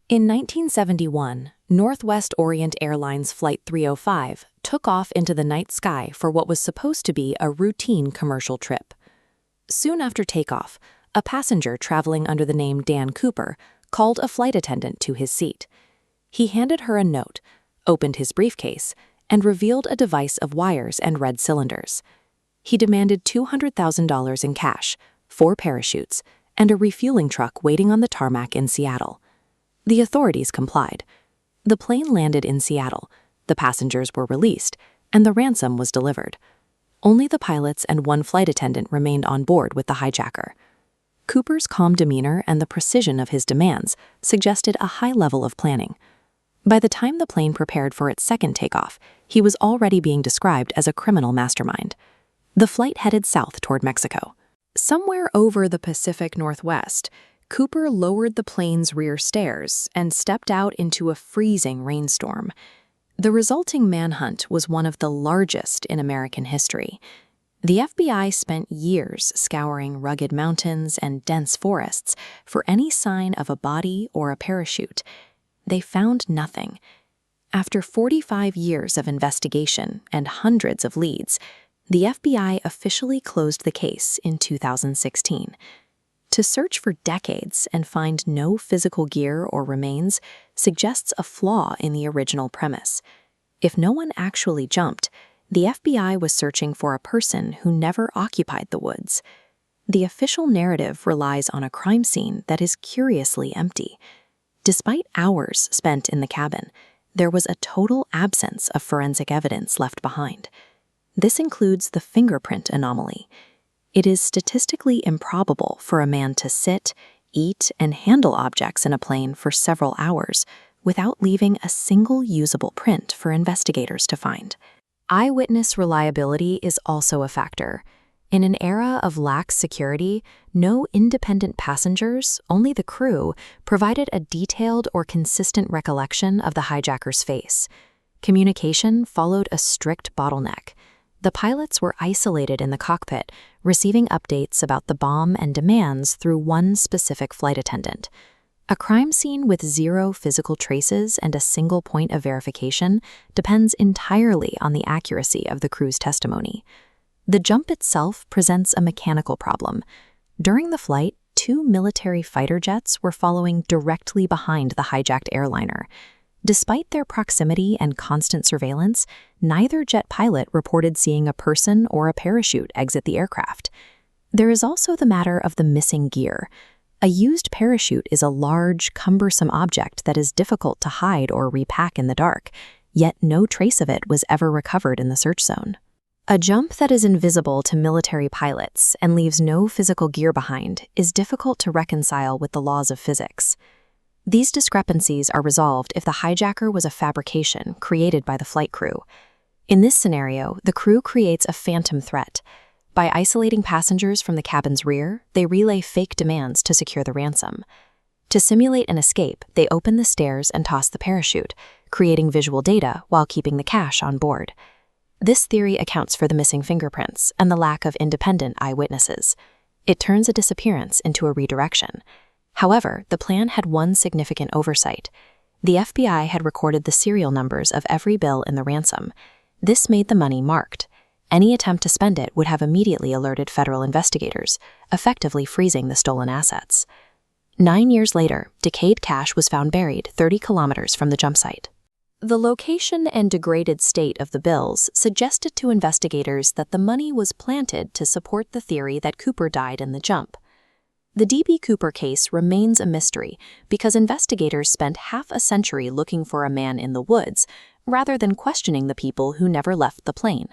In 1971, Northwest Orient Airlines Flight 305 took off into the night sky for what was supposed to be a routine commercial trip. Soon after takeoff, a passenger traveling under the name Dan Cooper called a flight attendant to his seat. He handed her a note, opened his briefcase, and revealed a device of wires and red cylinders. He demanded $200,000 in cash, 4 parachutes, and a refueling truck waiting on the tarmac in Seattle. The authorities complied. The plane landed in Seattle, the passengers were released, and the ransom was delivered. Only the pilots and one flight attendant remained on board with the hijacker. Cooper's calm demeanor and the precision of his demands suggested a high level of planning. By the time the plane prepared for its second takeoff, he was already being described as a criminal mastermind. The flight headed south toward Mexico. Somewhere over the Pacific Northwest, Cooper lowered the plane's rear stairs and stepped out into a freezing rainstorm. The resulting manhunt was one of the largest in American history. The FBI spent years scouring rugged mountains and dense forests for any sign of a body or a parachute. They found nothing. After 45 years of investigation and hundreds of leads, the FBI officially closed the case in 2016. To search for decades and find no physical gear or remains suggests a flaw in the original premise. If no one actually jumped, the FBI was searching for a person who never occupied the woods. The official narrative relies on a crime scene that is curiously empty. Despite hours spent in the cabin, there was a total absence of forensic evidence left behind. This includes the fingerprint anomaly. It is statistically improbable for a man to sit, eat, and handle objects in a plane for several hours without leaving a single usable print for investigators to find. Eyewitness reliability is also a factor. In an era of lax security, no independent passengers, only the crew, provided a detailed or consistent recollection of the hijacker's face. Communication followed a strict bottleneck. The pilots were isolated in the cockpit, receiving updates about the bomb and demands through one specific flight attendant. A crime scene with 0 physical traces and a single point of verification depends entirely on the accuracy of the crew's testimony. The jump itself presents a mechanical problem. During the flight, 2 military fighter jets were following directly behind the hijacked airliner. Despite their proximity and constant surveillance, neither jet pilot reported seeing a person or a parachute exit the aircraft. There is also the matter of the missing gear. A used parachute is a large, cumbersome object that is difficult to hide or repack in the dark, yet no trace of it was ever recovered in the search zone. A jump that is invisible to military pilots and leaves no physical gear behind is difficult to reconcile with the laws of physics. These discrepancies are resolved if the hijacker was a fabrication created by the flight crew. In this scenario, the crew creates a phantom threat. By isolating passengers from the cabin's rear, they relay fake demands to secure the ransom. To simulate an escape, they open the stairs and toss the parachute, creating visual data while keeping the cash on board. This theory accounts for the missing fingerprints and the lack of independent eyewitnesses. It turns a disappearance into a redirection. However, the plan had one significant oversight. The FBI had recorded the serial numbers of every bill in the ransom. This made the money marked. Any attempt to spend it would have immediately alerted federal investigators, effectively freezing the stolen assets. 9 years later, decayed cash was found buried 30 kilometers from the jump site. The location and degraded state of the bills suggested to investigators that the money was planted to support the theory that Cooper died in the jump. The D.B. Cooper case remains a mystery because investigators spent half a century looking for a man in the woods, rather than questioning the people who never left the plane.